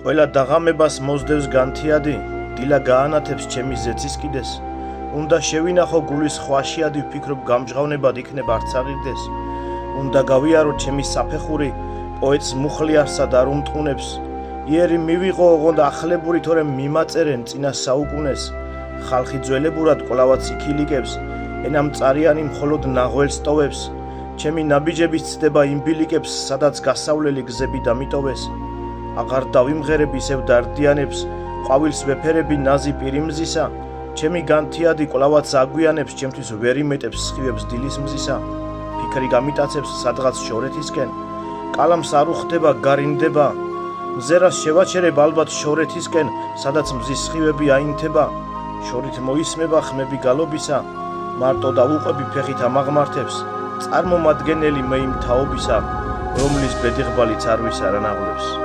ყველა დაღამებას მოსდევს განთიადი, დილა გაანათებს ჩემი ზეცის კიდეს. უნდა შევინახო გულის ხვაშიადი, ვფიქრობ გამჟღავნებად იქნებ არც აღირდეს. უნდა გავიარო ჩემი საფეხური, პოეტს მუხლიარსა და არ უმტყუნებს. იერი მივიღო ოღონდ ახლებური, თორემ მიმაწერენ წინა საუკუნეს. ხალხი ძველებურად კვლავაც იქილიკებს, ენა მწარიანი მხოლოდ ნაღველს ტოვებს. ჩემი ნაბიჯების ცდება იმ ბილიკებს, სადაც გასავლელი გზები დამიტოვეს. აღარ დავიმღერებ ისევ დარდიანებს, ყვავილს ვეფერები ნაზი პირიმზისა. ჩემი განთიადი კვლავაც აგვიანებს, ჩემთვის ვერ იმეტებს სხივებს დილის მზისა. ფიქრი გამიტაცებს სადღაც შორეთისკენ, კალამს არ უხდება, გარინდება. მზერას შევაჩერებ ალბათ შორეთისკენ, სადაც მზის სხივები აინთება. შორით მოისმება ხმები გალობისა, მარტო დავუყვები ფეხით ამაღმართებს. წარმომადგენელი მე იმ თაობისა, რომლის ბედიღბალიც არ ვისარანავლებს.